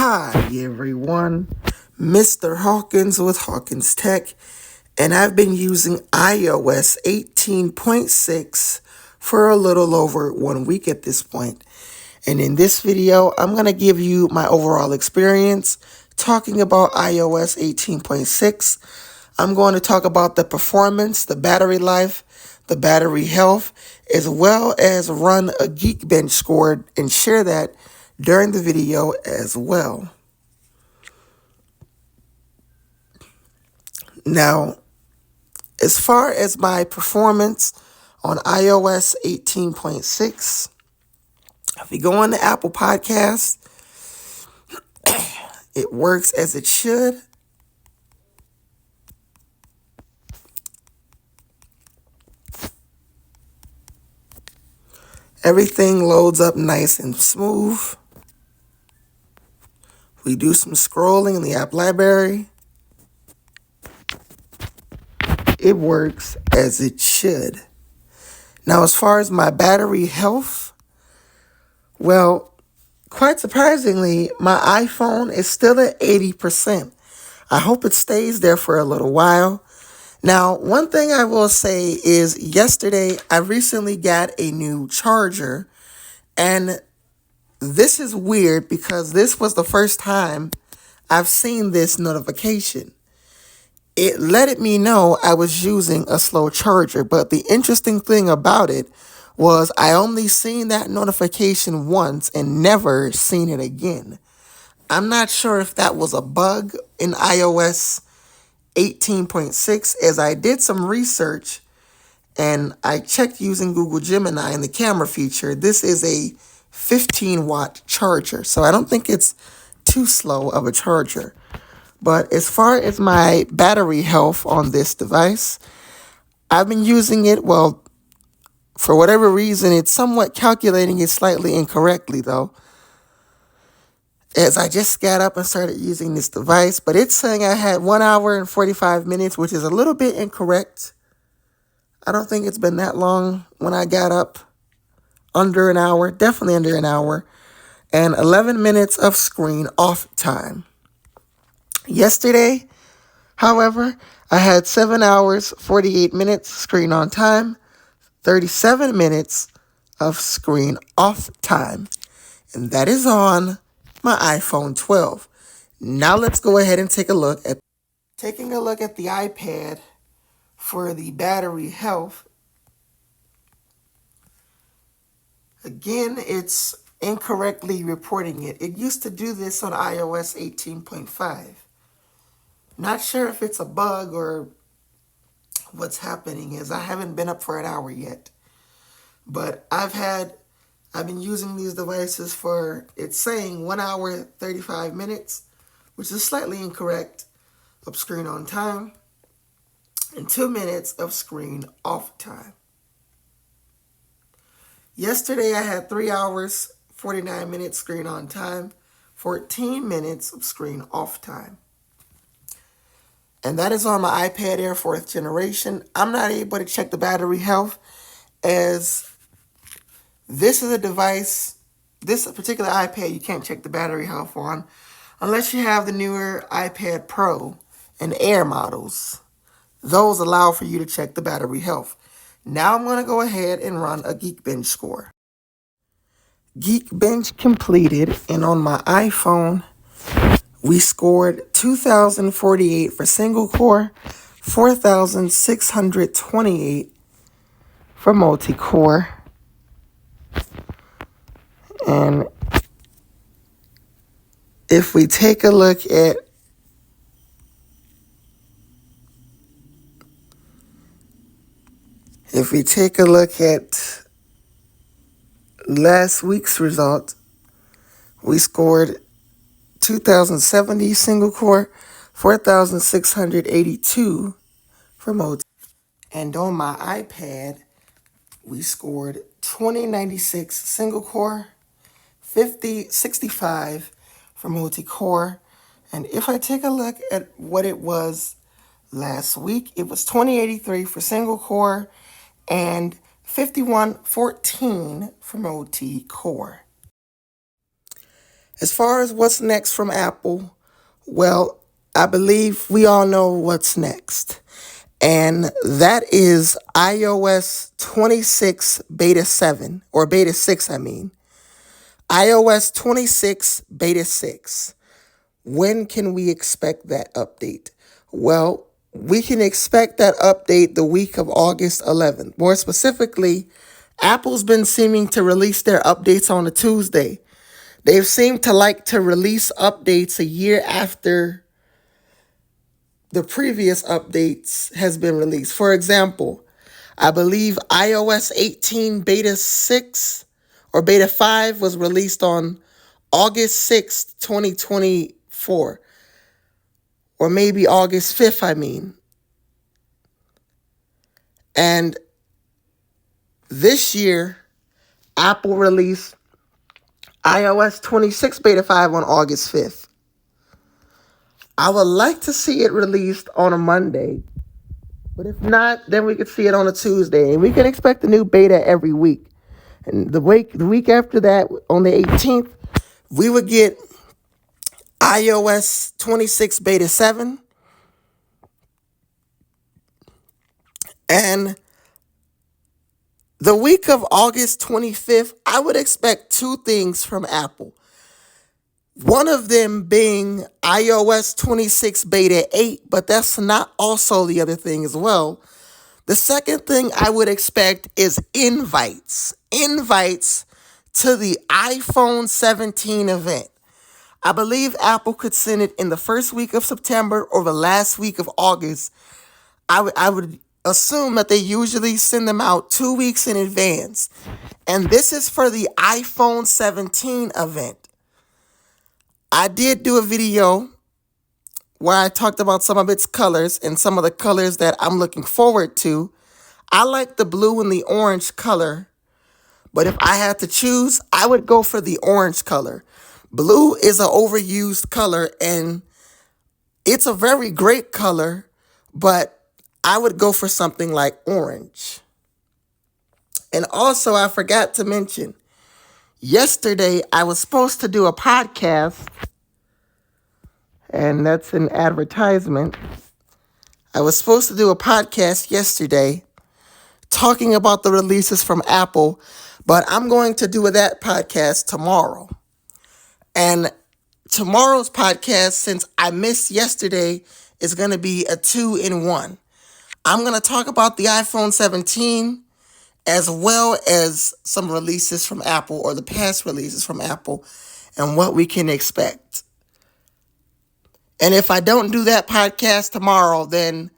Hi everyone, Mr. Hawkins with Hawkins Tech, and I've been using iOS 18.6 for a little over 1 week at this point. And in this video, I'm going to give you my overall experience talking about iOS 18.6. I'm going to talk about the performance, the battery life, the battery health, as well as run a Geekbench score and share that during the video as well. Now, as far as my performance on iOS 18.6, if you go on the Apple Podcast, it works as it should. Everything loads up nice and smooth. We do some scrolling in the app library. It works as it should. Now, as far as my battery health, well, quite surprisingly, my iPhone is still at 80%. I hope it stays there for a little while. Now, one thing I will say is yesterday I recently got a new charger, and this is weird because this was the first time I've seen this notification. It let me know I was using a slow charger, but the interesting thing about it was I only seen that notification once and never seen it again. I'm not sure if that was a bug in iOS 18.6, as I did some research and I checked using Google Gemini and the camera feature. This is a 15-watt charger, so I don't think it's too slow of a charger. But as far as my battery health on this device, I've been using it, well, for whatever reason, it's somewhat calculating it slightly incorrectly, though, as I just got up and started using this device. But it's saying I had 1 hour and 45 minutes, which is a little bit incorrect. I don't think it's been that long when I got up. Under an hour, definitely under an hour, and 11 minutes of screen off time. Yesterday, however, I had 7 hours, 48 minutes screen on time, 37 minutes of screen off time, and that is on my iPhone 12. Now let's go ahead and take a look at the iPad for the battery health. Again, it's incorrectly reporting it. It used to do this on iOS 18.5. Not sure if it's a bug or what's happening, as I haven't been up for an hour yet. But I've been using these devices for, it's saying 1 hour, 35 minutes, which is slightly incorrect, of screen on time, and 2 minutes of screen off time. Yesterday, I had 3 hours, 49 minutes screen on time, 14 minutes of screen off time. And that is on my iPad Air 4th generation. I'm not able to check the battery health, as this is a device, this particular iPad you can't check the battery health on unless you have the newer iPad Pro and Air models. Those allow for you to check the battery health. Now I'm going to go ahead and run a Geekbench score. Geekbench completed, and on my iPhone, we scored 2,048 for single core, 4,628 for multi-core, and if we take a look at last week's result, we scored 2,070 single core, 4,682 for multi. And on my iPad, we scored 2096 single core, 65 for multi-core. And if I take a look at what it was last week, it was 2083 for single core and 5114 for multi-core. As far as what's next from Apple, well, I believe we all know what's next. And that is iOS 26 Beta 7, or Beta 6, I mean. iOS 26 Beta 6. When can we expect that update? Well, we can expect that update the week of August 11th. More specifically, Apple's been seeming to release their updates on a Tuesday. They've seemed to like to release updates a year after the previous updates has been released. For example, I believe iOS 18 Beta 6 or Beta 5 was released on August 6th, 2024. Or maybe August 5th, I mean. And this year, Apple released iOS 26 Beta 5 on August 5th. I would like to see it released on a Monday. But if not, then we could see it on a Tuesday. And we can expect a new beta every week. And the week after that, on the 18th, we would get iOS 26 Beta 7. And the week of August 25th, I would expect two things from Apple. One of them being iOS 26 Beta 8, but that's not also the other thing as well. The second thing I would expect is invites. Invites to the iPhone 17 event. I believe Apple could send it in the first week of September or the last week of August. I would assume that they usually send them out 2 weeks in advance. And this is for the iPhone 17 event. I did do a video where I talked about some of its colors and some of the colors that I'm looking forward to. I like the blue and the orange color, but if I had to choose, I would go for the orange color. Blue is an overused color, and it's a very great color, but I would go for something like orange. And also, I forgot to mention, yesterday I was supposed to do a podcast, and that's an advertisement. I was supposed to do a podcast yesterday talking about the releases from Apple, but I'm going to do that podcast tomorrow. And tomorrow's podcast, since I missed yesterday, is going to be a 2-in-1. I'm going to talk about the iPhone 17 as well as some releases from Apple, or the past releases from Apple, and what we can expect. And if I don't do that podcast tomorrow, then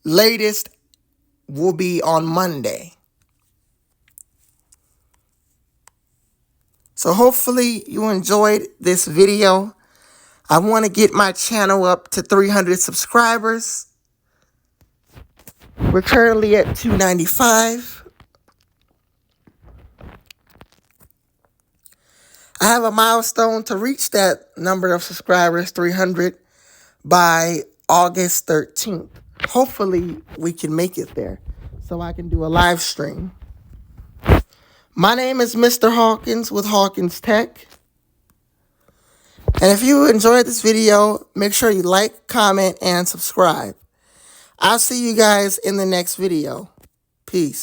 latest will be on Monday. So hopefully you enjoyed this video. I want to get my channel up to 300 subscribers. We're currently at 295. I have a milestone to reach that number of subscribers, 300, by August 13th. Hopefully we can make it there so I can do a live stream. My name is Mr. Hawkins with Hawkins Tech. And if you enjoyed this video, make sure you like, comment, and subscribe. I'll see you guys in the next video. Peace.